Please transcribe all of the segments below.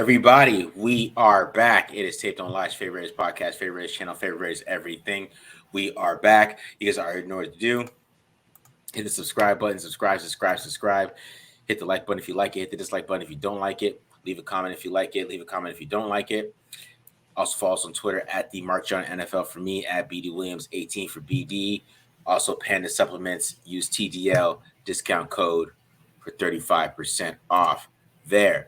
Everybody, we are back. It is Taped on Live's favorite Raiders podcast, favorite Raiders channel, favorite Raiders everything. We are back. You guys already know what to do. Hit the subscribe button, subscribe. Hit the like button if you like it. Hit the dislike button if you don't like it. Leave a comment if you like it. Leave a comment if you don't like it. Also follow us on Twitter at the Mark John NFL for me, at BD Williams 18 for BD. Also Panda Supplements. Use TDL discount code for 35% off there.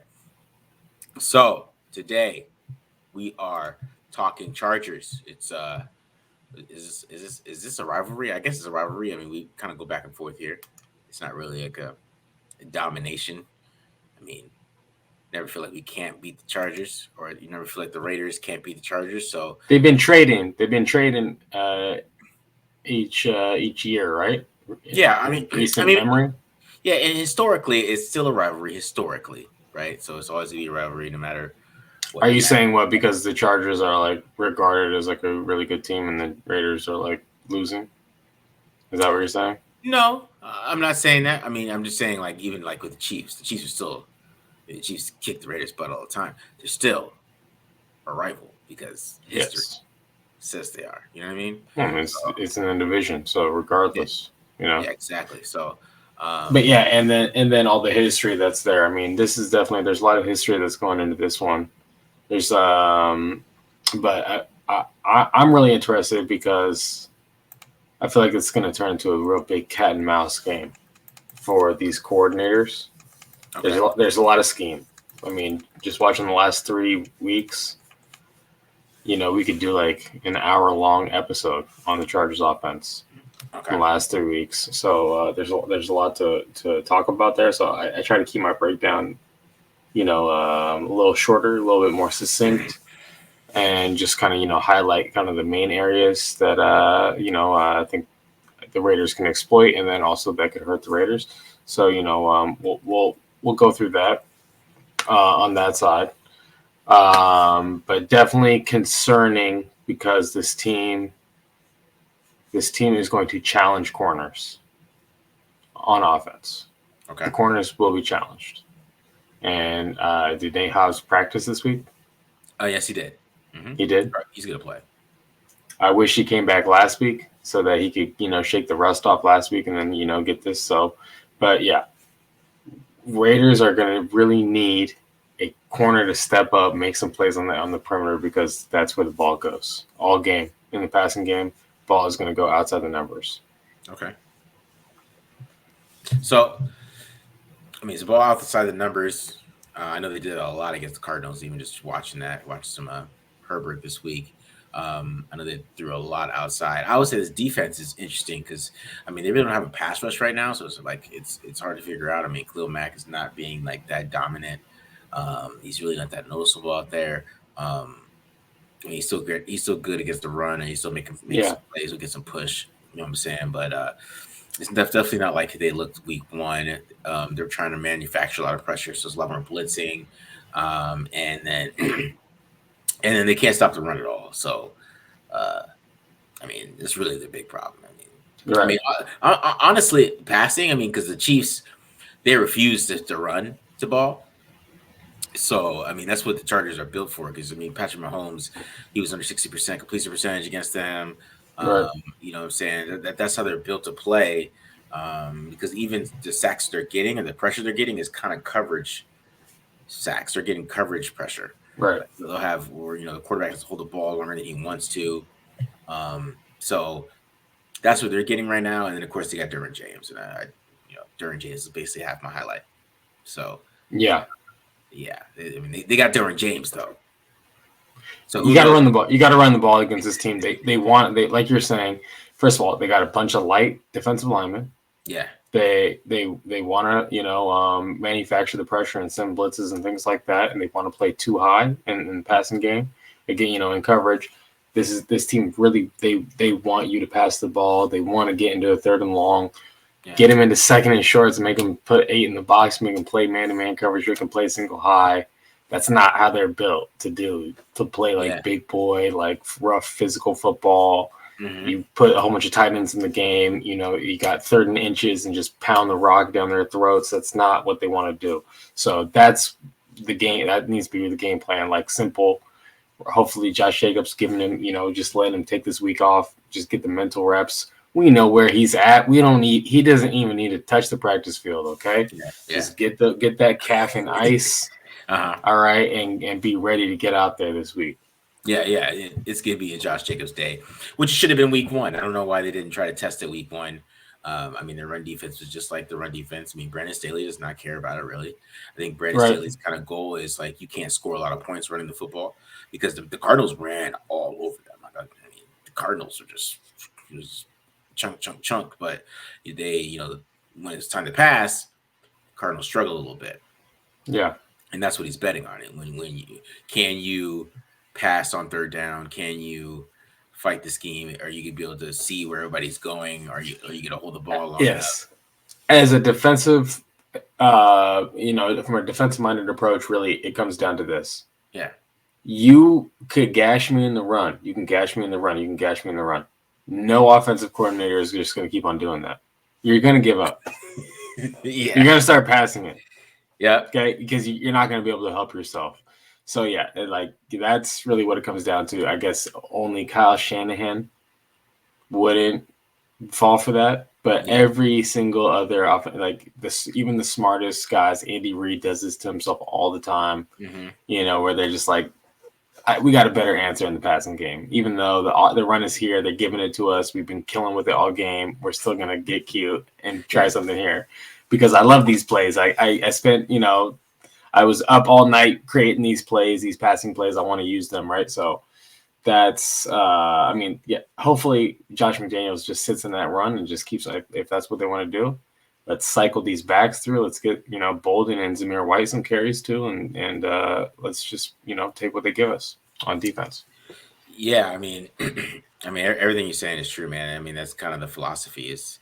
So today we are talking Chargers. It's is this a rivalry? I guess it's a rivalry. I mean, we kind of go back and forth here. It's not really like a domination. I mean, never feel like we can't beat the Chargers, or you never feel like the Raiders can't beat the Chargers. So they've been trading each year, right? Yeah, I mean, recent memory. Yeah, and historically, it's still a rivalry. Historically, right? So it's always gonna be a rivalry, no matter. Are you saying what? Because the Chargers are like regarded as like a really good team, and the Raiders are like losing? Is that what you're saying? No, I'm not saying that. I mean, I'm just saying like even like with the Chiefs are still the Chiefs kick the Raiders' butt all the time. They're still a rival because history says they are. You know what I mean? Well, it's in a division, so regardless, you know. Yeah, exactly. So. But yeah, and then all the history that's there. I mean, this is definitely there's a lot of history that's going into this one. There's but I'm really interested because I feel like it's going to turn into a real big cat and mouse game for these coordinators. Okay. There's a lot of scheme. I mean, just watching the last 3 weeks, you know, we could do like an hour-long episode on the Chargers offense. Okay. In the last 3 weeks. So there's a lot to talk about there. So I try to keep my breakdown, you know, a little shorter, a little bit more succinct, and just kind of, you know, highlight kind of the main areas that, you know, I think the Raiders can exploit, and then also that could hurt the Raiders. So, you know, we'll go through that on that side. But definitely concerning because this team is going to challenge corners on offense. Okay. The corners will be challenged. And did Nate Hobbs practice this week? Yes, he did. Mm-hmm. He did? He's going to play. I wish he came back last week so that he could, you know, shake the rust off last week and then, you know, get this. So, but yeah, Raiders are going to really need a corner to step up, make some plays on the perimeter because that's where the ball goes all game in the passing game. Ball is going to go outside the numbers. Okay. So, I mean, it's a ball outside the numbers. I know they did a lot against the Cardinals, even just watching some Herbert this week. I know they threw a lot outside. I would say this defense is interesting because, I mean, they really don't have a pass rush right now, so it's like it's hard to figure out. I mean, Khalil Mack is not being like that dominant. He's really not that noticeable out there. I mean, he's still good. He's still good against the run, and he's still making some plays. He'll get some push. You know what I'm saying? But it's definitely not like they looked week one. They're trying to manufacture a lot of pressure, so it's a lot more blitzing, and then they can't stop the run at all. So, I mean, it's really the big problem. I mean, honestly, passing. I mean, because the Chiefs, they refuse to run the ball. So, I mean, that's what the Chargers are built for. Because, I mean, Patrick Mahomes, he was under 60% completion percentage against them. Right. You know what I'm saying? That's how they're built to play. Because even the sacks they're getting and the pressure they're getting is kind of coverage sacks. They're getting coverage pressure. Right. They'll have, or, you know, the quarterback has to hold the ball longer than he wants to. So that's what they're getting right now. And then, of course, they got Derwin James. And, Derwin James is basically half my highlight. So, yeah. Yeah, I mean they got Derwin James though. So you got to run the ball. You got to run the ball against this team. They like you're saying. First of all, they got a bunch of light defensive linemen. Yeah. They want to manufacture the pressure and send blitzes and things like that, and they want to play too high in the passing game. Again, in coverage. This team really they want you to pass the ball. They want to get into a third and long. Yeah. Get him into second and shorts and make him put 8 in the box, make him play man-to-man coverage, make him play single high. That's not how they're built to play like big boy, like rough physical football. Mm-hmm. You put a whole bunch of tight ends in the game. You know, you got 3rd and inches and just pound the rock down their throats. That's not what they want to do. So that's the game. That needs to be the game plan. Like simple. Hopefully, Josh Jacobs giving him, just let him take this week off. Just get the mental reps. We know where he's at. He doesn't even need to touch the practice field. Okay, just get that calf in ice. All right, and be ready to get out there this week. Yeah, it's gonna be a Josh Jacobs day, which should have been week 1. I don't know why they didn't try to test it week 1. I mean, their run defense was just like the run defense. I mean, Brandon Staley does not care about it really. I think Brandon Staley's kind of goal is like you can't score a lot of points running the football because the Cardinals ran all over them. I mean, the Cardinals are just chunk, but they, when it's time to pass, Cardinals struggle a little bit. Yeah, and that's what he's betting on. It when you pass on third down, can you fight the scheme? Are you gonna be able to see where everybody's going? Are you gonna hold the ball long enough? As a defensive, from a defensive-minded approach, really, it comes down to this. Yeah. You could gash me in the run. You can gash me in the run. You can gash me in the run. No offensive coordinator is just going to keep on doing that. You're going to give up. You're going to start passing it. Yeah. Okay, because you're not going to be able to help yourself. So, yeah, that's really what it comes down to. I guess only Kyle Shanahan wouldn't fall for that. But every single other, even the smartest guys, Andy Reid does this to himself all the time, where they're just like, we got a better answer in the passing game. Even though the run is here, they're giving it to us. We've been killing with it all game. We're still going to get cute and try something here because I love these plays. I spent, I was up all night creating these plays, these passing plays. I want to use them, right? So that's, hopefully Josh McDaniels just sits in that run and just keeps, if that's what they want to do, let's cycle these backs through. Let's get, Bolden and Zamir White some carries too. And let's just, take what they give us on defense. Yeah. I mean, everything you're saying is true, man. I mean, that's kind of the philosophy is,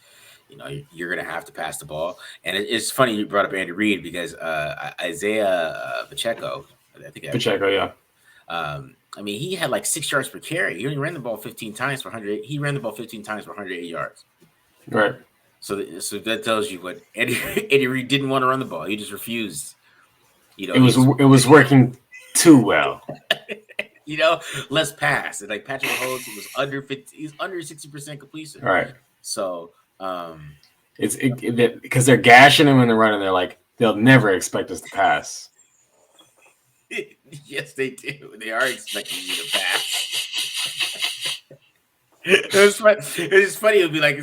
you're going to have to pass the ball. And it's funny you brought up Andy Reid because Isaiah Pacheco, I think Pacheco, yeah. I mean, he had like 6 yards per carry. He only ran the ball 15 times for 100. He ran the ball 15 times for 180 yards. Right. So that tells you what Eddie Reid didn't want to run the ball. He just refused. It was working too well. Let's pass. And like Patrick Mahomes was under 50. He's under 60% completion. Right. So it's because they're gashing him in the run, and they're like, they'll never expect us to pass. Yes, they do. They are expecting you to pass. It's funny. It would be like,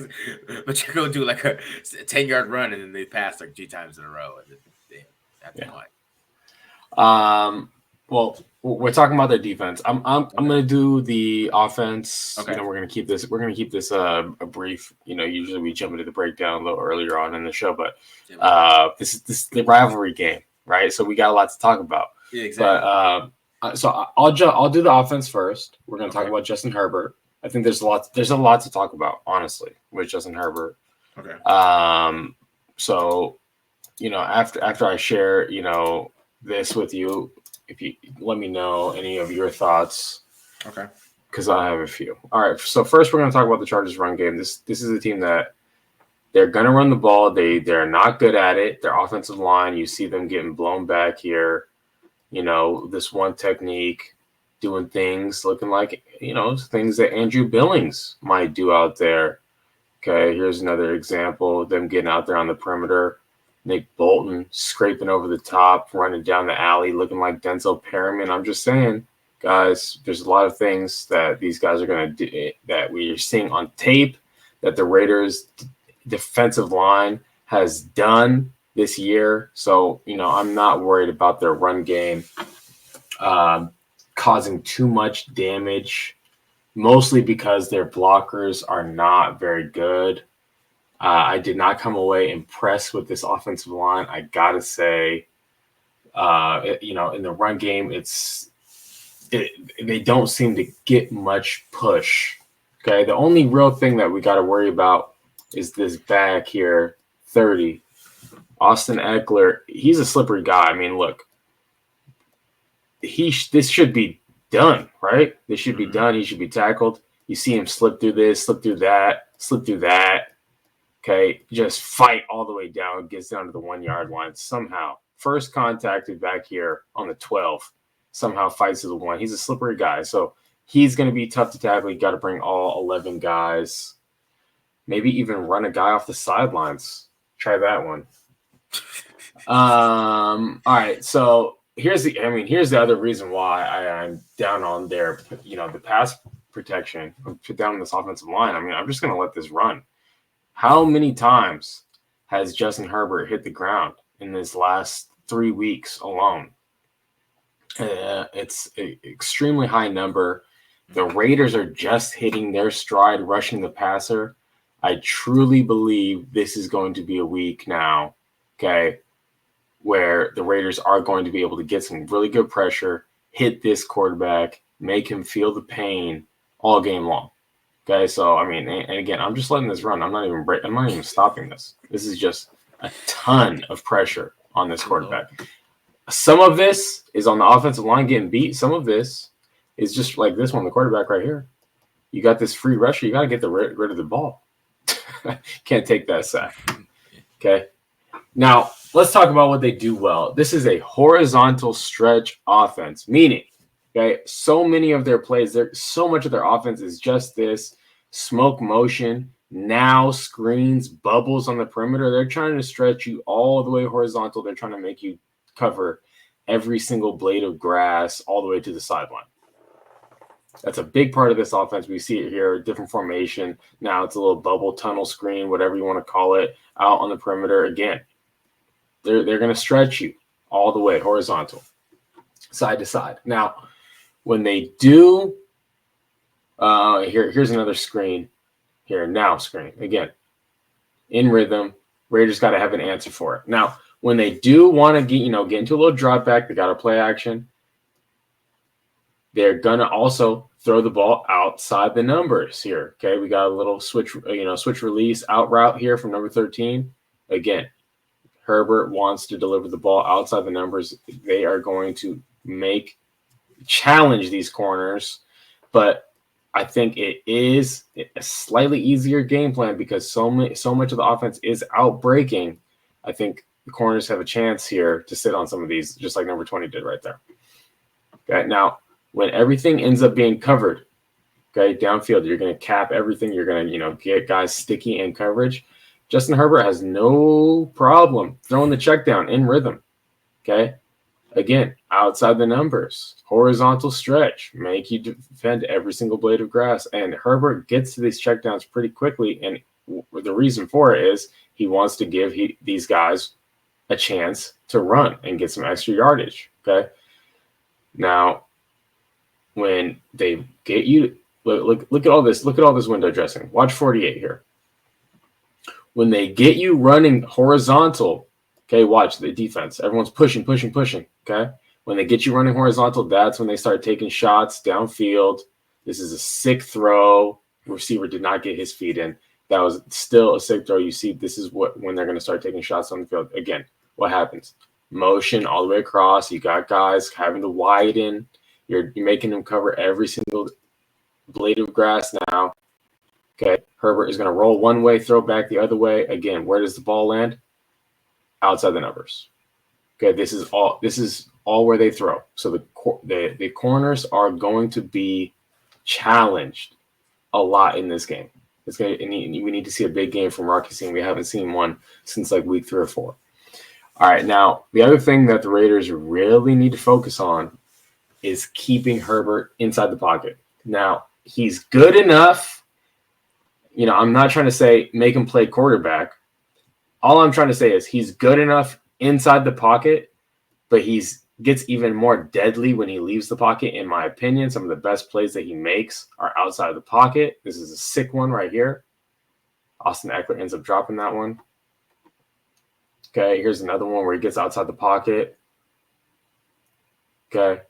but you go do like a 10-yard run, and then they pass like 2 times in a row, and then that's fine. Well, we're talking about their defense. I'm going to do the offense. Okay. We're going to keep this. We're going to keep this a brief. Usually we jump into the breakdown a little earlier on in the show, but this is the rivalry game, right? So we got a lot to talk about. Yeah, exactly. But so I'll do the offense first. We're going to talk about Justin Herbert. I think there's a lot to talk about, honestly, with Justin Herbert. Okay. So, after I share, this with you, if you let me know any of your thoughts. Okay. Because I have a few. All right. So first, we're going to talk about the Chargers run game. This is a team that they're going to run the ball. They're not good at it. Their offensive line, you see them getting blown back here. This one technique, doing things looking like, things that Andrew Billings might do out there. Okay, here's another example of them getting out there on the perimeter. Nick Bolton scraping over the top, running down the alley, looking like Denzel Perryman. I'm just saying, guys, there's a lot of things that these guys are going to do that we are seeing on tape that the Raiders defensive line has done this year. So, I'm not worried about their run game causing too much damage, mostly because their blockers are not very good. I did not come away impressed with this offensive line. I got to say, in the run game, they don't seem to get much push. Okay. The only real thing that we got to worry about is this back here, 30. Austin Eckler, he's a slippery guy. I mean, look, this should be done, right? This should be done. He should be tackled. You see him slip through this, slip through that. Okay, just fight all the way down. Gets down to the 1 yard line somehow. first contacted back here on the 12, somehow fights to the 1. He's a slippery guy, so he's going to be tough to tackle. You got to bring all 11 guys. Maybe even run a guy off the sidelines. Try that one. All right, so here's the other reason why I'm down on their, the pass protection, down on this offensive line. I mean, I'm just going to let this run. How many times has Justin Herbert hit the ground in this last 3 weeks alone? It's an extremely high number. The Raiders are just hitting their stride rushing the passer. I truly believe this is going to be a week now, okay, where the Raiders are going to be able to get some really good pressure, hit this quarterback, make him feel the pain all game long. Okay, so I mean, and again, I'm just letting this run. I'm not even stopping this. This is just a ton of pressure on this quarterback. Some of this is on the offensive line getting beat. Some of this is just like this one, the quarterback right here. You got this free rusher. You got to get rid of the ball. Can't take that sack. Okay. Now, let's talk about what they do well. This is a horizontal stretch offense, meaning, okay, so many of their plays, so much of their offense is just this smoke motion, now screens, bubbles on the perimeter. They're trying to stretch you all the way horizontal. They're trying to make you cover every single blade of grass all the way to the sideline. That's a big part of this offense. We see it here, different formation. Now it's a little bubble tunnel screen, whatever you want to call it, out on the perimeter. Again, they're going to stretch you all the way horizontal, side to side. Now, when they do, here's another screen. Here, now screen. Again, in rhythm. Raiders got to have an answer for it. Now, when they do want to get into a little drop back, they got to play action. They're going to also throw the ball outside the numbers here. Okay, we got a little switch release out route here from number 13. Again, Herbert wants to deliver the ball outside the numbers. They are going to challenge these corners, but I think it is a slightly easier game plan because so much of the offense is out breaking. I think the corners have a chance here to sit on some of these, just like number 20 did right there. Okay, now, when everything ends up being covered, okay, downfield, you're going to cap everything. You're going to, get guys sticky in coverage. Justin Herbert has no problem throwing the check down in rhythm. Okay, again, outside the numbers, horizontal stretch, make you defend every single blade of grass. And Herbert gets to these check downs pretty quickly. And the reason for it is he wants to give these guys a chance to run and get some extra yardage. Okay, now, when they get you, look at all this. Look at all this window dressing. Watch 48 here. When they get you running horizontal, okay, watch the defense. Everyone's pushing. Okay, when they get you running horizontal, that's when they start taking shots downfield. This is a sick throw. Receiver did not get his feet in. That was still a sick throw. You see, this is when they're going to start taking shots on the field. Again, what happens? Motion all the way across. You got guys having to widen. You're making them cover every single blade of grass now. Okay, Herbert is going to roll one way, throw back the other way. Again, where does the ball land? Outside the numbers. Okay, this is all where they throw. So the corners are going to be challenged a lot in this game. We need to see a big game from Marcus. We haven't seen one since like week 3 or 4. All right, now the other thing that the Raiders really need to focus on is keeping Herbert inside the pocket. Now, he's good enough. I'm not trying to say make him play quarterback. All I'm trying to say is he's good enough inside the pocket, but gets even more deadly when he leaves the pocket, in my opinion. Some of the best plays that he makes are outside of the pocket. This is a sick one right here. Austin Eckler ends up dropping that one. Okay, here's another one where he gets outside the pocket. Okay.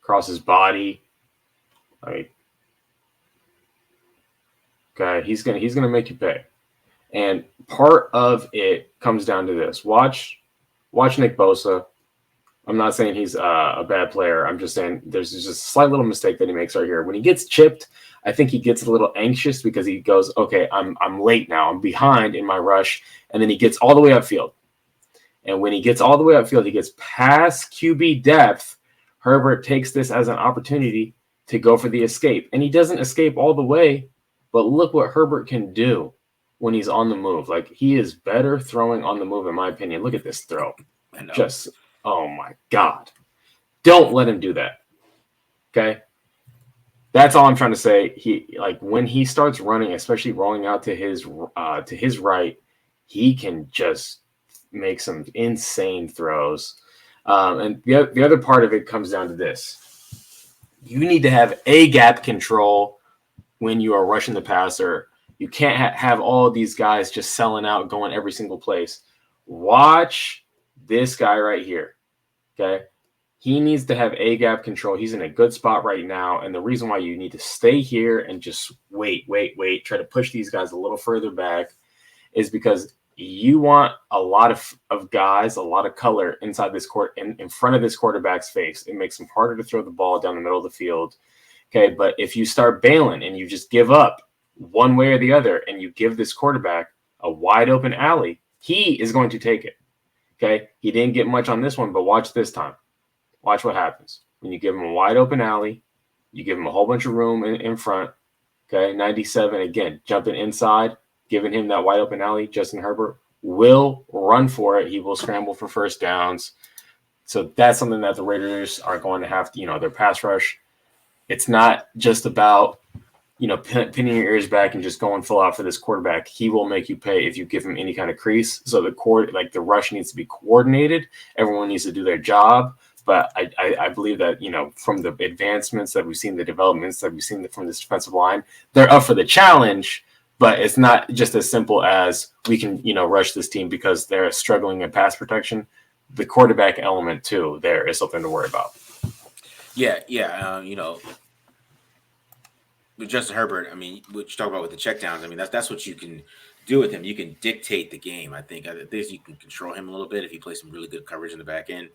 Across his body. Okay, he's gonna make you pay. And part of it comes down to this. Watch Nick Bosa. I'm not saying he's a bad player. I'm just saying there's just a slight little mistake that he makes right here. When he gets chipped, I think he gets a little anxious because he goes, okay, I'm late now. I'm behind in my rush. And then he gets all the way upfield. And when he gets all the way upfield, he gets past QB depth. Herbert takes this as an opportunity to go for the escape. And he doesn't escape all the way, but look what Herbert can do when he's on the move. Like, he is better throwing on the move, in my opinion. Look at this throw. I know. Just, oh my God. Don't let him do that. Okay? That's all I'm trying to say. He, like, when he starts running, especially rolling out to his right, he can just make some insane throws. And the other part of it comes down to this. You need to have a gap control when you are rushing the passer. You can't have all of these guys just selling out, going every single place. Watch this guy right here. Okay? He needs to have a gap control. He's in a good spot right now. And the reason why you need to stay here and just wait, try to push these guys a little further back is because you want a lot of guys, a lot of color inside this court, in front of this quarterback's face. It makes him harder to throw the ball down the middle of the field. Okay, but if you start bailing and you just give up one way or the other and you give this quarterback a wide open alley, he is going to take it. Okay, he didn't get much on this one, but watch this time. Watch what happens. When you give him a wide open alley, you give him a whole bunch of room in front. Okay, 97, again, jumping inside, giving him that wide open alley. Justin Herbert will run for it. He will scramble for first downs. So that's something that the Raiders are going to have to, their pass rush. It's not just about, pinning your ears back and just going full out for this quarterback. He will make you pay if you give him any kind of crease. So the rush needs to be coordinated. Everyone needs to do their job. But I believe that, from the advancements that we've seen, the developments that we've seen from this defensive line, they're up for the challenge, but it's not just as simple as we can, rush this team because they're struggling in pass protection. The quarterback element, too, there is something to worry about. Yeah. With Justin Herbert, what you talk about with the checkdowns, that's what you can do with him. You can dictate the game, I think. You can control him a little bit if he plays some really good coverage in the back end.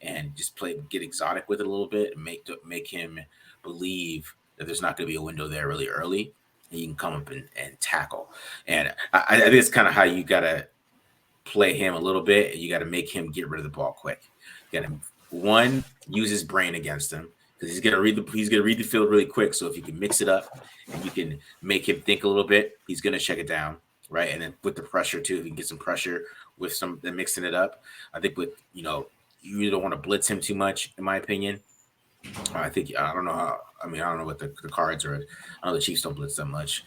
And just get exotic with it a little bit and make him believe that there's not going to be a window there really early, and you can come up and tackle. And I think it's kind of how you got to play him a little bit, and you got to make him get rid of the ball quick. You got to use his brain against him because he's going to read the field really quick. So if you can mix it up and you can make him think a little bit, he's going to check it down, right? And then with the pressure too, if you can get some pressure with mixing it up, I think with you really don't want to blitz him too much, in my opinion. I don't know what the Cards are. I know the Chiefs don't blitz that much.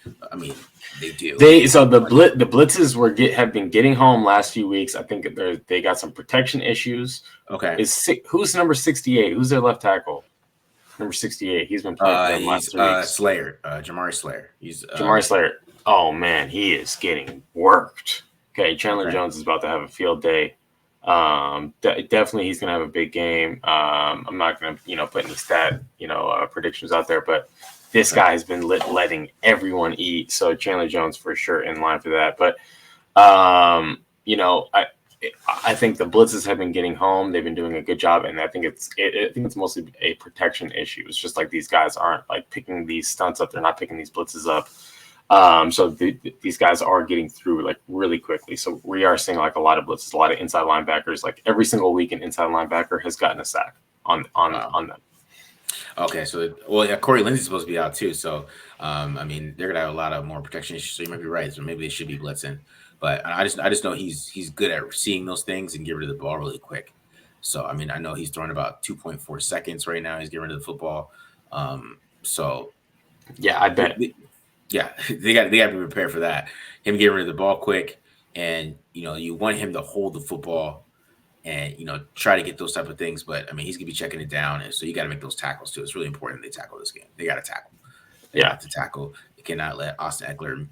They do. The blitzes have been getting home last few weeks. I think they got some protection issues. Okay. Who's number 68? Who's their left tackle? Number 68. He's been playing for them last 3 weeks. Slayer. Jamari Slayer. Jamari Slayer. Oh man, he is getting worked. Okay, Chandler Jones is about to have a field day. Definitely he's going to have a big game. I'm not going to, put any stat, predictions out there, but this guy has been letting everyone eat. So Chandler Jones for sure in line for that. But, I think the blitzes have been getting home. They've been doing a good job. And I think it's mostly a protection issue. It's just like these guys aren't like picking these stunts up. They're not picking these blitzes up. So these guys are getting through like really quickly. So we are seeing like a lot of blitzes, a lot of inside linebackers. Like every single week, an inside linebacker has gotten a sack on them. Okay, so Corey Lindsey's supposed to be out too. So they're gonna have a lot of more protection issues. So you might be right. So maybe they should be blitzing. But I just know he's good at seeing those things and get rid of the ball really quick. So I know he's throwing about 2.4 seconds right now. He's getting rid of the football. So yeah, I bet. Yeah, they got to be prepared for that. Him getting rid of the ball quick, and you want him to hold the football, and try to get those type of things. But he's gonna be checking it down, and so you got to make those tackles too. It's really important they tackle this game. They got to tackle. They have to tackle. You cannot let Austin Eckler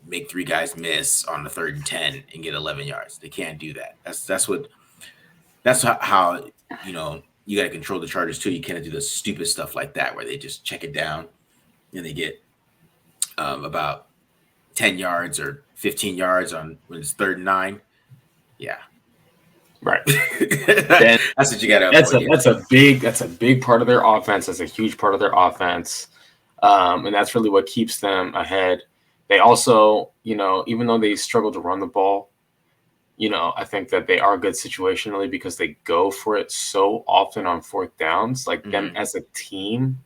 make 3 guys miss on the 3rd and 10 and get 11 yards. They can't do that. That's how you got to control the Chargers too. You can't do the stupid stuff like that where they just check it down and they get about 10 yards or 15 yards on when it's 3rd and 9. Yeah. Right. That's what you got to avoid. That's a big part of their offense. That's a huge part of their offense. And that's really what keeps them ahead. They also, even though they struggle to run the ball, I think that they are good situationally because they go for it so often on fourth downs. Like them as a team,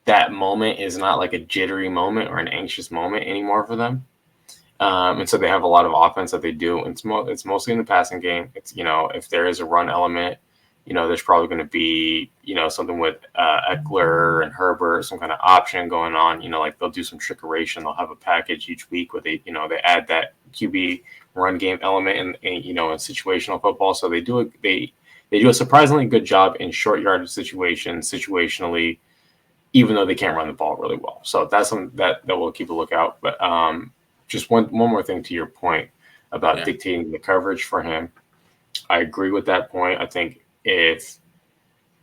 that moment is not like a jittery moment or an anxious moment anymore for them. And so they have a lot of offense that they do. It's mostly in the passing game. It's, if there is a run element, there's probably going to be, something with Eckler and Herbert, some kind of option going on. Like they'll do some trickeration. They'll have a package each week where they add that QB run game element in situational football. So they do a surprisingly good job in short yardage situations, situationally, even though they can't run the ball really well. So that's something that we'll keep a lookout. But just one more thing to your point about dictating the coverage for him. I agree with that point. I think if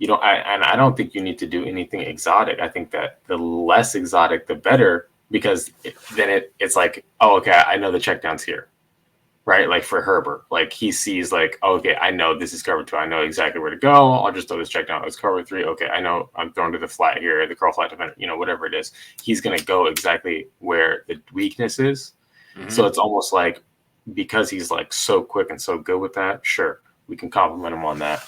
I don't think you need to do anything exotic. I think that the less exotic, the better, because then it's like, oh, okay, I know the checkdown's here, right? Like for Herbert, like he sees like, oh, okay, I know this is cover 2. I know exactly where to go. I'll just throw this check down. It's cover 3. Okay, I know I'm throwing to the flat here, the curl flat defender, whatever it is. He's going to go exactly where the weakness is. Mm-hmm. So it's almost like, because he's like so quick and so good with that, sure, we can compliment him on that.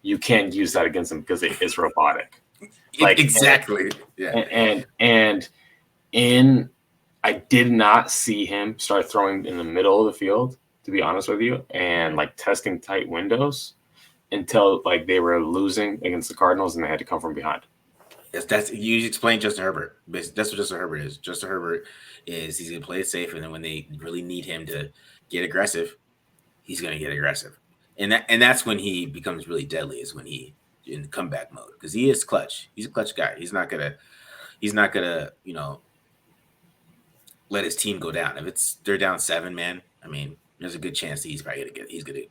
You can't use that against him because it is robotic. Like exactly. And I did not see him start throwing in the middle of the field, to be honest with you, and like testing tight windows until like they were losing against the Cardinals and they had to come from behind. Yes, that's you explained Justin Herbert. That's what Justin Herbert is. Justin Herbert is he's gonna play it safe, and then when they really need him to get aggressive, he's gonna get aggressive, and that's when he becomes really deadly. Is when he in comeback mode, because he is clutch. He's a clutch guy. He's not gonna let his team go down. If they're down 7, man, I mean, there's a good chance that he's gonna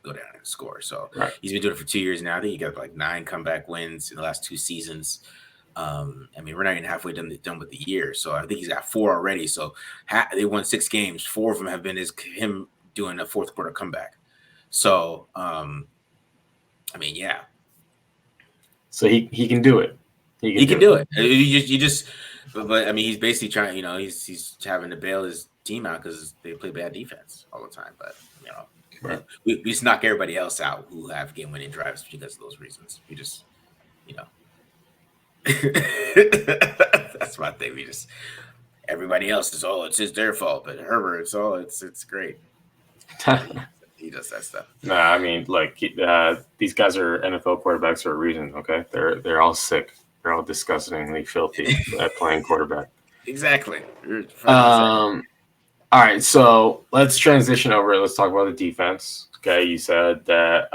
go down and score. So He's been doing it for 2 years now. I think he got like 9 comeback wins in the last 2 seasons. I mean, we're not even halfway done with the year, so I think he's got 4 already. So they won 6 games. 4 of them have been him doing a fourth quarter comeback. So, I mean, yeah. So he can do it. He can do it. You just, but I mean, he's basically trying. He's having to bail his team out because they play bad defense all the time. But we just knock everybody else out who have game-winning drives because of those reasons. We just, that's my thing. Everybody else is it's their fault, but Herbert, it's great. He does that stuff. Nah, I mean, like these guys are NFL quarterbacks for a reason. Okay, they're all sick. They're all disgustingly filthy at playing quarterback. Exactly. All right, so let's transition over. Let's talk about the defense. Okay, you said that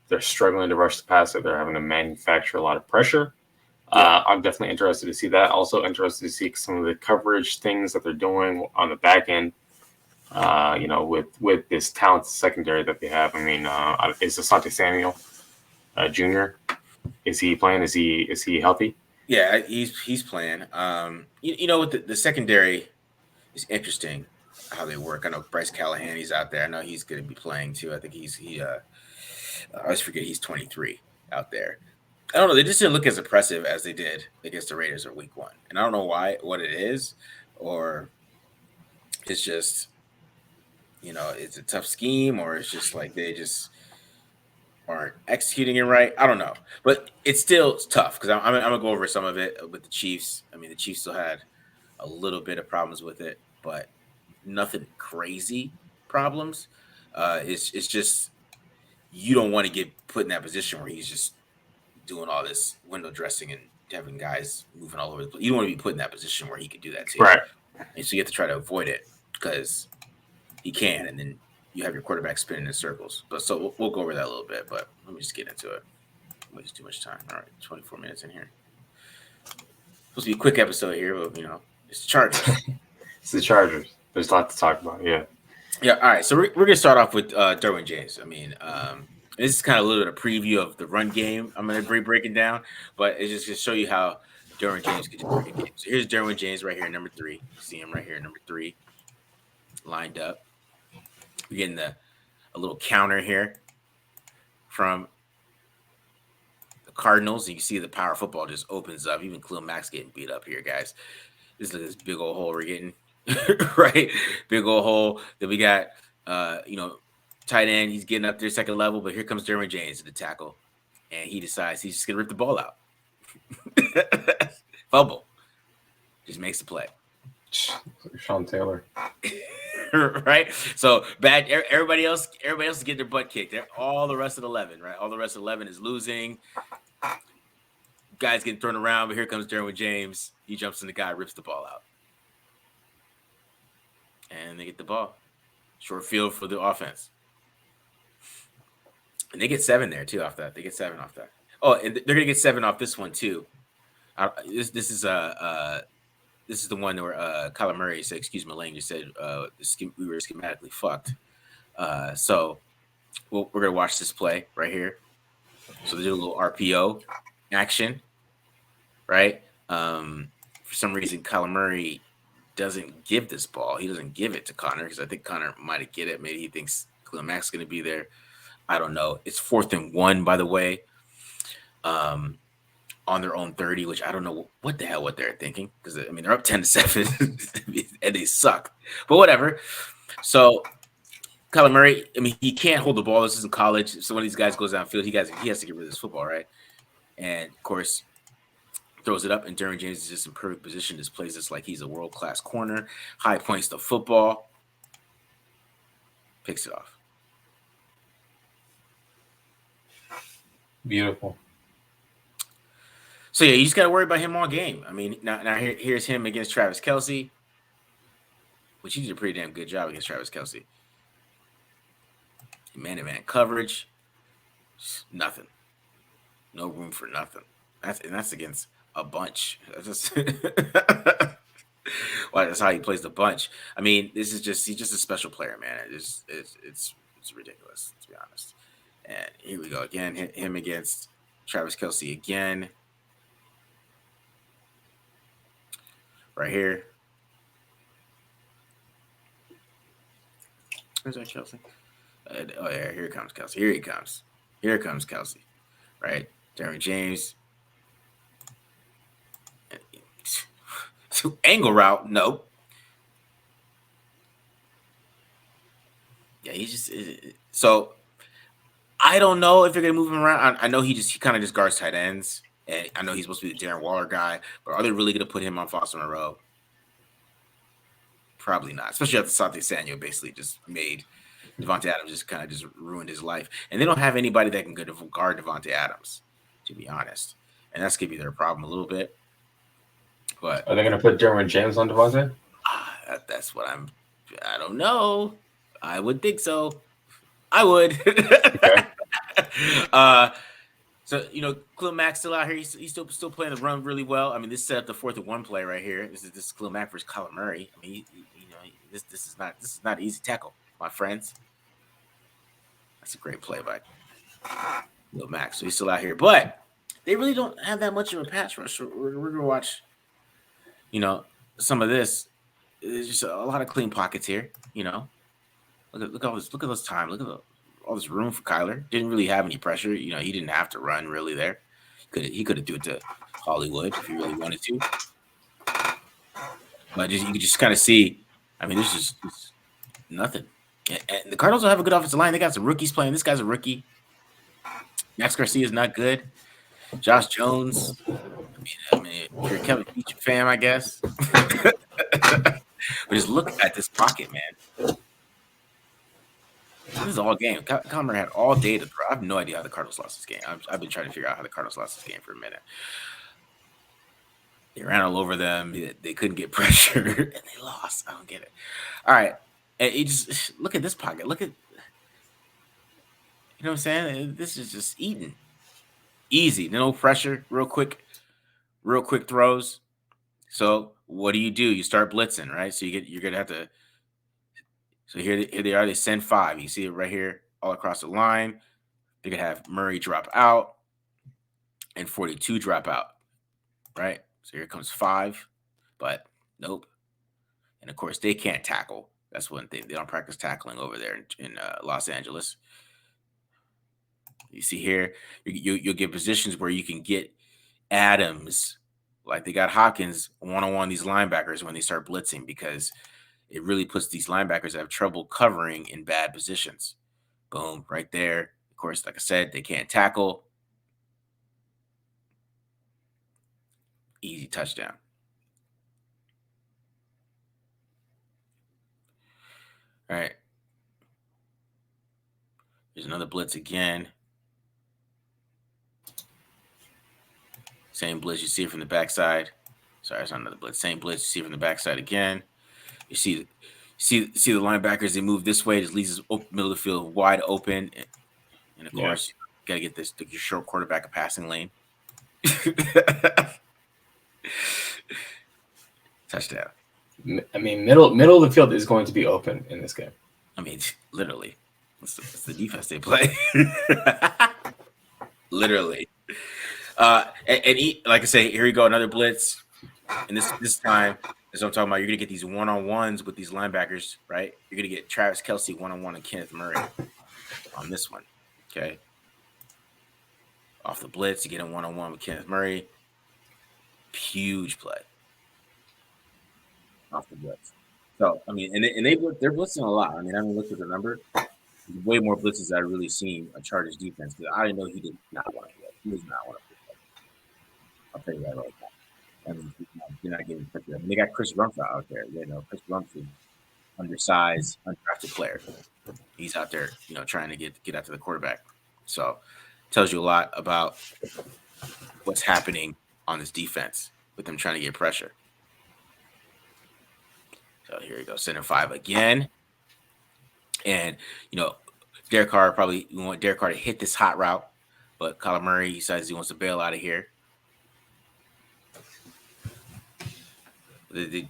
they're struggling to rush the passer. They're having to manufacture a lot of pressure. I'm definitely interested to see that. Also interested to see some of the coverage things that they're doing on the back end. With this talented secondary that they have. I mean, is Asante Samuel Jr.? Is he playing? Is he healthy? Yeah, he's playing. With the secondary is interesting how they work. I know Bryce Callahan, he's out there. I know he's going to be playing too. I think I always forget he's 23 out there. I don't know. They just didn't look as impressive as they did against the Raiders in Week 1, and I don't know what it is, or it's just it's a tough scheme, or it's just like they just aren't executing it right. I don't know, but it's tough because I'm gonna go over some of it with the Chiefs. I mean, the Chiefs still had a little bit of problems with it, but nothing crazy problems. It's just you don't want to get put in that position where he's just doing all this window dressing and having guys moving all over the place. You don't want to be put in that position where he could do that too, right? And so you have to try to avoid it because he can, and then you have your quarterback spinning in circles. But so we'll go over that a little bit. But let me just get into it. Not too much time. All right, 24 minutes in here. Supposed to be a quick episode here, but it's the Chargers. It's the Chargers. There's a lot to talk about. Yeah. Yeah. All right. So we're gonna start off with Derwin James. I mean, this is kind of a little bit of preview of the run game. I'm gonna be breaking down, but it's just to show you how Derwin James could do great games. So here's Derwin James right here, number 3. You see him right here, number 3, lined up. We're getting a little counter here from the Cardinals. You can see the power football just opens up. Even Khalil Mack's getting beat up here, guys. This is this big old hole we're getting, right? Big old hole. Then we got, tight end. He's getting up there second level, but here comes Derwin James to the tackle, and he decides he's just gonna rip the ball out. Fumble. Just makes the play. Sean Taylor. Right? So bad. Everybody else is getting their butt kicked. All the rest of the 11, right? All the rest of 11 is losing. Guys getting thrown around, but here comes Derwin James. He jumps in the guy, rips the ball out. And they get the ball. Short field for the offense. And they get 7 there, too, off that. They get 7 off that. Oh, and they're going to get 7 off this one, too. This is the one where Kyler Murray said, excuse me, Lane, you said we were schematically fucked. So we're going to watch this play right here. So they do a little RPO action, right? For some reason, Kyler Murray doesn't give this ball. He doesn't give it to Connor because I think Connor might have get it. Maybe he thinks Khalil Mack's going to be there. I don't know. It's 4th and 1, by the way, on their own 30, which I don't know what they're thinking because I mean they're up 10-7 and they suck. But whatever. So Kyler Murray, I mean he can't hold the ball. This is in college. If one of these guys goes downfield, he has to get rid of this football, right? And of course, throws it up, and Derwin James is just in perfect position. This plays this like he's a world-class corner. High points the football. Picks it off. Beautiful. So, yeah, you just got to worry about him all game. I mean, now here's him against Travis Kelce, which he did a pretty damn good job against Travis Kelce. Man-to-man coverage, nothing. No room for nothing. That's against a bunch. That's well, that's how he plays the bunch. I mean, he's just a special player, man. It's ridiculous, to be honest. And here we go again. Him against Travis Kelce again. Right here. Where's that Kelce? Oh yeah, here comes Kelce. Here he comes. Here comes Kelce. Right, Derwin James. Angle route, no. Yeah, he's just so. I don't know if they're gonna move him around. I know he kind of just guards tight ends, and I know he's supposed to be the Darren Waller guy. But are they really gonna put him on Foster Moreau? Probably not. Especially after Asante Samuel basically just made Devontae Adams just ruined his life, and they don't have anybody that can guard Devontae Adams, to be honest. And that's gonna be their problem a little bit. But are they gonna put Derwin James on Devontae? That's what I don't know. I would think so. I would. Okay. So Khalil Mack's still out here. He's still playing the run really well. I mean, this set up the 4th and 1 play right here. This is Khalil Mack versus Kyler Murray. I mean, this is not an easy tackle, my friends. That's a great play by Khalil Mack. So he's still out here, but they really don't have that much of a pass rush. So we're gonna watch, some of this. There's just a lot of clean pockets here. Look at all this time. Look at all this room for Kyler. Didn't really have any pressure. He didn't have to run really there. He could have do it to Hollywood if he really wanted to. But you could just kind of see. I mean, this is nothing. And the Cardinals don't have a good offensive line. They got some rookies playing. This guy's a rookie. Max Garcia is not good. Josh Jones. I mean, if you're a Kevin Feature fan, I guess. But just look at this pocket, man. This is all game. Kyler had all day to throw. I have no idea how the Cardinals lost this game. I've been trying to figure out how the Cardinals lost this game for a minute. They ran all over them. They couldn't get pressure, and they lost. I don't get it. All right. And you just look at this pocket. Look at, you know what I'm saying? This is just eating. Easy. No pressure. Real quick throws. So what do? You start blitzing, right? So you're going to have to. So here they are. They send 5. You see it right here all across the line. They're going to have Murray drop out and 42 drop out, right? So here comes 5, but nope. And, of course, they can't tackle. That's one thing. They don't practice tackling over there in Los Angeles. You see here, you'll get positions where you can get Adams, like they got Hopkins, one-on-one these linebackers when they start blitzing because it really puts these linebackers that have trouble covering in bad positions. Boom, right there. Of course, like I said, they can't tackle. Easy touchdown. All right. There's another blitz again. Same blitz. You see it from the backside. Sorry, it's not another blitz. Same blitz. You see it from the backside again. You see the linebackers. They move this way. Just leaves us middle of the field wide open. And of course, you got to get your short quarterback a passing lane. Touchdown. I mean, middle of the field is going to be open in this game. I mean, literally. It's the defense they play. Literally. Like I say, here we go, another blitz. And this time, as I'm talking about, you're going to get these one-on-ones with these linebackers, right? You're going to get Travis Kelce one-on-one and Kenneth Murray on this one, okay? Off the blitz, you get a one-on-one with Kenneth Murray. Huge play. Off the blitz. So, I mean, they're blitzing a lot. I mean, I haven't looked at the number. There's way more blitzes I've really seen a Chargers defense, because I didn't know he did not want to play. He does not want to play. I'll tell you that right now. I mean, you're not getting pressure. I mean, they got Chris Rumph out there. You know, Chris Rumph is undersized, undrafted player. He's out there, trying to get out to the quarterback. So, tells you a lot about what's happening on this defense with them trying to get pressure. So here we go, center 5 again. And, Derek Carr we want Derek Carr to hit this hot route, but Kyler Murray decides he wants to bail out of here. They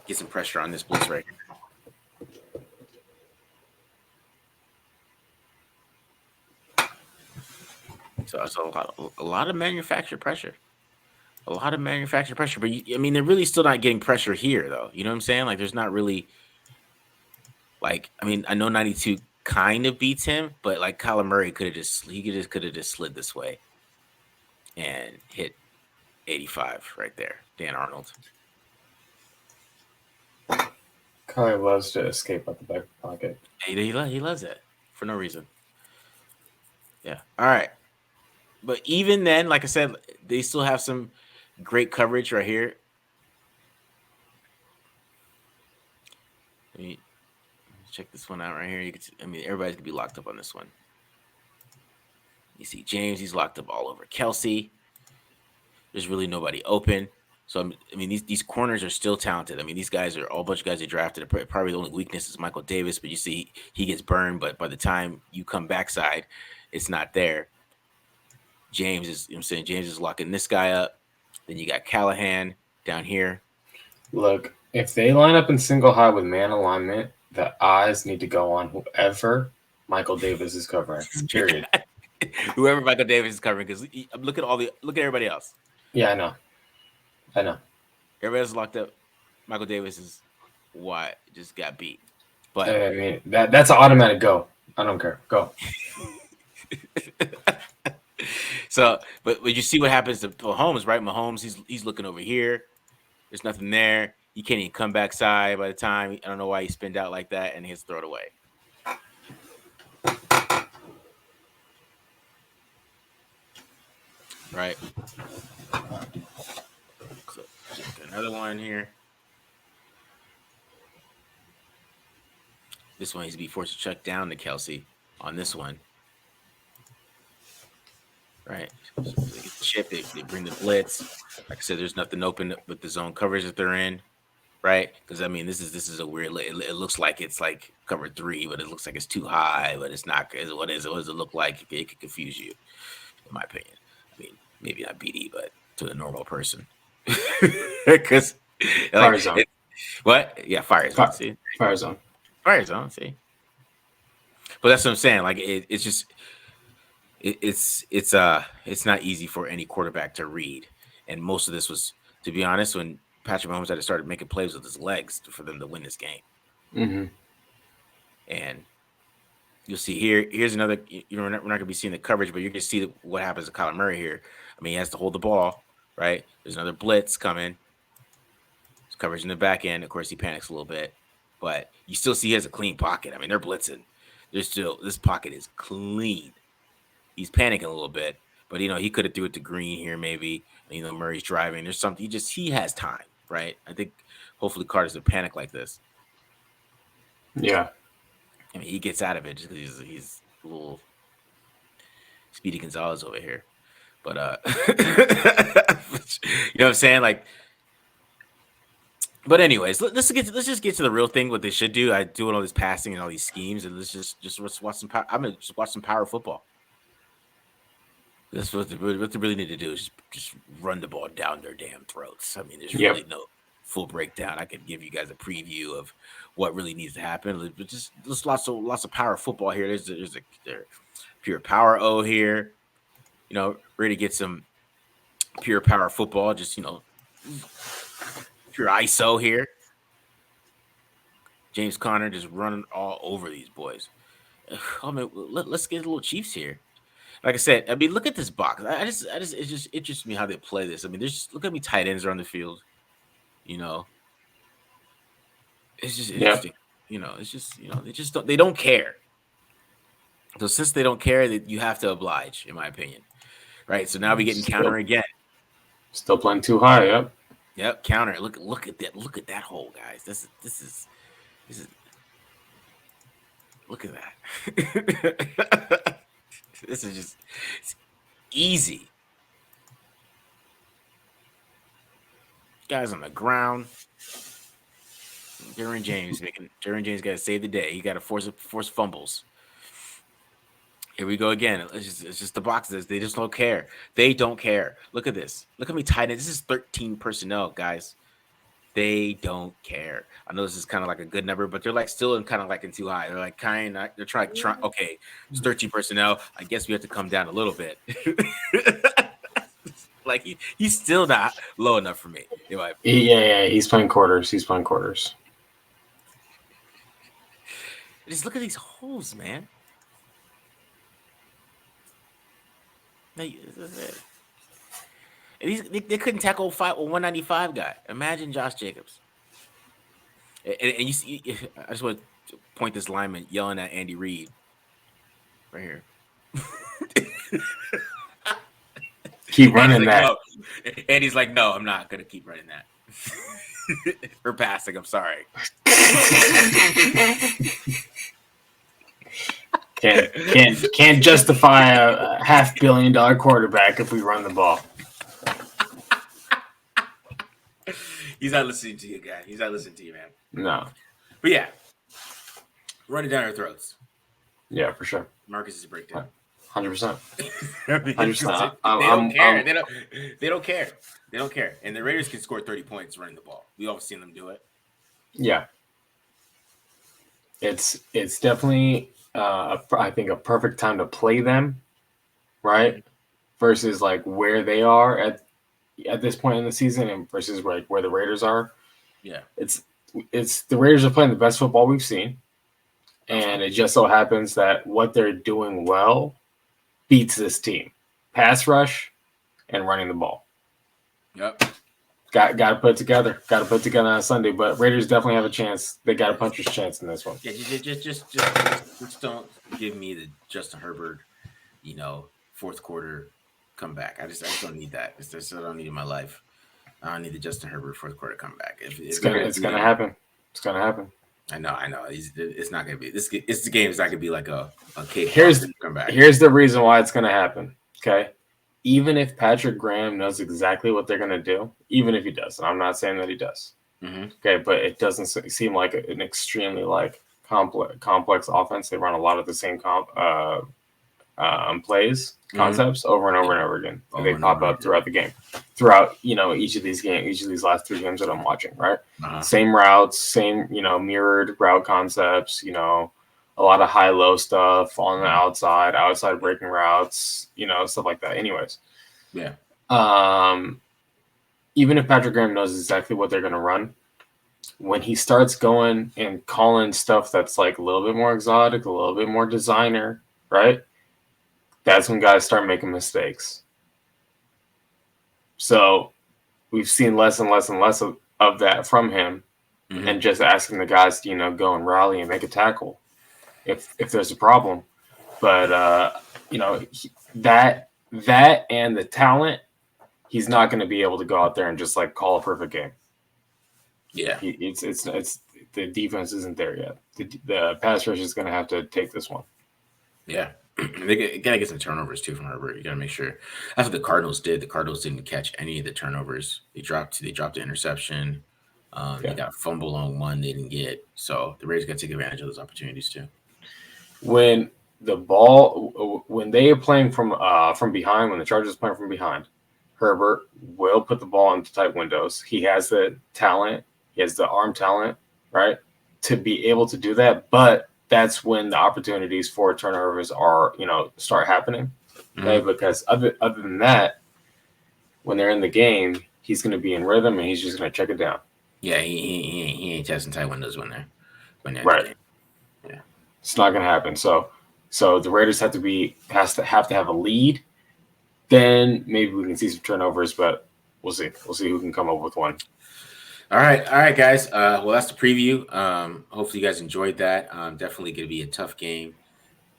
get some pressure on this blitz right here. So it's a lot of manufactured pressure. A lot of manufactured pressure. But, they're really still not getting pressure here, though. You know what I'm saying? Like, there's not really – I know 92 kind of beats him, but, Kyler Murray could have just slid this way and hit 85 right there. Dan Arnold. Kyler loves to escape out the back pocket. He loves it for no reason. Yeah. All right. But even then, like I said, they still have some great coverage right here. Let me check this one out right here. You can see, everybody's gonna be locked up on this one. You see James, he's locked up all over Kelce. There's really nobody open. So these corners are still talented. These guys are all a bunch of guys they drafted. Probably the only weakness is Michael Davis, but you see he gets burned. But by the time you come backside, it's not there. James is locking this guy up. Then you got Callahan down here. Look, if they line up in single high with man alignment, the eyes need to go on whoever Michael Davis is covering. Period. Whoever Michael Davis is covering, because look at everybody else. Yeah, I know. Everybody else is locked up. Michael Davis is just got beat. But that's an automatic go. I don't care. Go. So, but you see what happens to Mahomes, right? Mahomes, he's looking over here. There's nothing there. He can't even come backside by the time. I don't know why he spinned out like that, and he's throw it away. Right. So, another one here. This one he's be forced to check down to Kelce on this one. Right. So they get the chip, they bring the blitz. Like I said, there's nothing open with the zone coverage that they're in. Right. Because this is a weird, it looks like it's like cover 3, but it looks like it's too high, but it's not. What does it look like? It could confuse you, in my opinion. Maybe not BD, but to a normal person. Because fire zone. What? Yeah, fire zone. See? Fire zone. Fire zone. See? But that's what I'm saying. Like it's just it's not easy for any quarterback to read. And most of this was, to be honest, when Patrick Mahomes had to start making plays with his legs for them to win this game. Mm-hmm. And you'll see here's another. We're not going to be seeing the coverage, but you're going to see what happens to Kyler Murray here. He has to hold the ball, right? There's another blitz coming. There's coverage in the back end. Of course, he panics a little bit, but you still see he has a clean pocket. They're blitzing. There's still this pocket is clean. He's panicking a little bit, but he could have threw it to Green here maybe. Murray's driving. There's something. He has time, right? I think hopefully Carter's a panic like this. Yeah. I mean, he gets out of it just because he's a little Speedy Gonzalez over here. But you know what I'm saying? Like, but anyways, let's just get to the real thing. What they should do, I doing all this passing and all these schemes, and let's watch some. I'm gonna just watch some power football. That's what they really need to do is just run the ball down their damn throats. I mean, there's really no full breakdown. I could give you guys a preview of what really needs to happen, but just lots of power football here. There's a pure power O here. Ready to get some pure power football. Just pure ISO here. James Conner just running all over these boys. I mean, let's get a little Chiefs here. Like I said, I mean, look at this box. It just interests me how they play this. I mean, look at me, tight ends are on the field. It's just interesting. They don't care. So since they don't care, you have to oblige, in my opinion. Right. So now we getting counter again. Still playing too high. Yep. Yep. Counter. Look at that. Look at that hole, guys. This is. Look at that. This is just it's easy. Guys on the ground. Derwin James got to save the day. He got to force fumbles. Here we go again. It's just the boxes. They just don't care. They don't care. Look at this. Look at me tight end. This is 13 personnel, guys. They don't care. I know this is kind of like a good number, but they're like still in too high. They're like they're trying. Okay, it's 13 personnel. I guess we have to come down a little bit. Like he's still not low enough for me. Yeah. He's playing quarters. Just look at these holes, man. They couldn't tackle 195 guy. Imagine Josh Jacobs. And you see, I just want to point this lineman yelling at Andy Reid right here. Keep running that. No. Andy's like, no, I'm not gonna keep running that. For passing, I'm sorry. Can't justify a $500 million quarterback if we run the ball. He's not listening to you, guy. He's not listening to you, man. No. But yeah, running down our throats. Yeah, for sure. Marcus is a breakdown. 100%. 100%. They don't care. They don't care. They don't care. And the Raiders can score 30 points running the ball. We've all seen them do it. Yeah. It's definitely I think a perfect time to play them, right? Versus like where they are at this point in the season and versus like where the Raiders are. Yeah. It's the Raiders are playing the best football we've seen. And it just so happens that what they're doing well beats this team. Pass rush and running the ball. Yep. Got to put it together. Got to put it together on Sunday. But Raiders definitely have a chance. They got a puncher's chance in this one. Yeah, just don't give me the Justin Herbert, fourth quarter comeback. I just don't need that. I don't need it in my life. I don't need the Justin Herbert fourth quarter comeback. It's gonna happen. It's gonna happen. I know. It's not gonna be this. It's the game. It's not gonna be like a cake. Comeback. Here's the reason why it's gonna happen. Okay, even if Patrick Graham knows exactly what they're gonna do, even if he does, and I'm not saying that he does. Mm-hmm. Okay, but it doesn't seem like an extremely complex offense. They run a lot of the same plays, concepts over and over and over again. And they pop up throughout the game, throughout each of these last 3 games that I'm watching. Right, same routes, same mirrored route concepts. A lot of high-low stuff on the outside breaking routes. Stuff like that. Anyways, yeah. Even if Patrick Graham knows exactly what they're going to run, when he starts going and calling stuff that's like a little bit more exotic, a little bit more designer, right? That's when guys start making mistakes. So we've seen less and less and less of that from him, and just asking the guys to, go and rally and make a tackle. if there's a problem. But that and the talent, he's not going to be able to go out there and just like call a perfect game. Yeah, It's the defense isn't there yet. The pass rush is going to have to take this one. yeah. They gotta get some turnovers too from Herbert. You gotta make sure. That's what the Cardinals did. The Cardinals didn't catch any of the turnovers. They dropped the interception. They got a fumble on one they didn't get. So the Raiders got to take advantage of those opportunities too. When they are playing from behind, when the Chargers are playing from behind, Herbert will put the ball into tight windows. He has the talent. He has the arm talent, right, to be able to do that. But that's when the opportunities for turnovers are, start happening. Okay, because other than that, when they're in the game, he's going to be in rhythm and he's just going to check it down. Yeah, he ain't testing tight windows when they're in the game. Yeah, it's not going to happen. So the Raiders have to have a lead. Then maybe we can see some turnovers, but we'll see. We'll see who can come up with one. All right, guys. Well, that's the preview. Hopefully, you guys enjoyed that. Definitely going to be a tough game.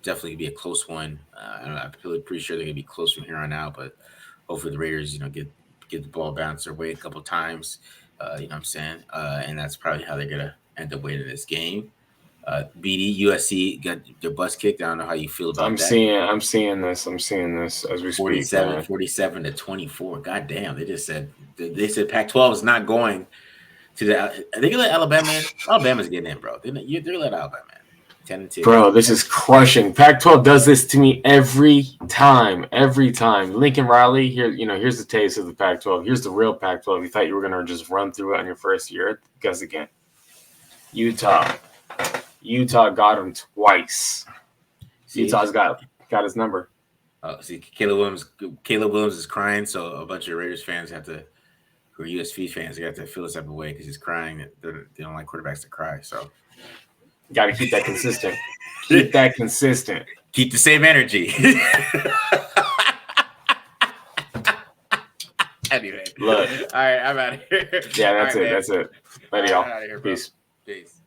Definitely going to be a close one. I'm pretty sure they're going to be close from here on out. But hopefully, the Raiders, get the ball bounced their way a couple times. You know what I'm saying? And that's probably how they're going to end up winning this game. BD USC got their butts kicked. I don't know how you feel about that. I'm seeing this as we 47 to 24. God damn! They said Pac-12 is not going to the. Are they gonna let Alabama in? Alabama's getting in, bro. They're gonna let Alabama in. 10-2. Bro, this is crushing. Pac-12 does this to me every time. Lincoln Riley, here's the taste of the Pac-12. Here's the real Pac-12. You thought you were gonna just run through it on your first year? Guess again. Utah got him twice. Utah's got his number. See, Caleb Williams is crying, so a bunch of Raiders fans who are USC fans, they have to feel this type of way because he's crying. They don't like quarterbacks to cry, so got to keep that consistent. Keep that consistent. Keep the same energy. Anyway, look. All right, I'm out of here. Yeah, that's it. Man. That's it. Later, y'all. Out of here, Peace. Peace.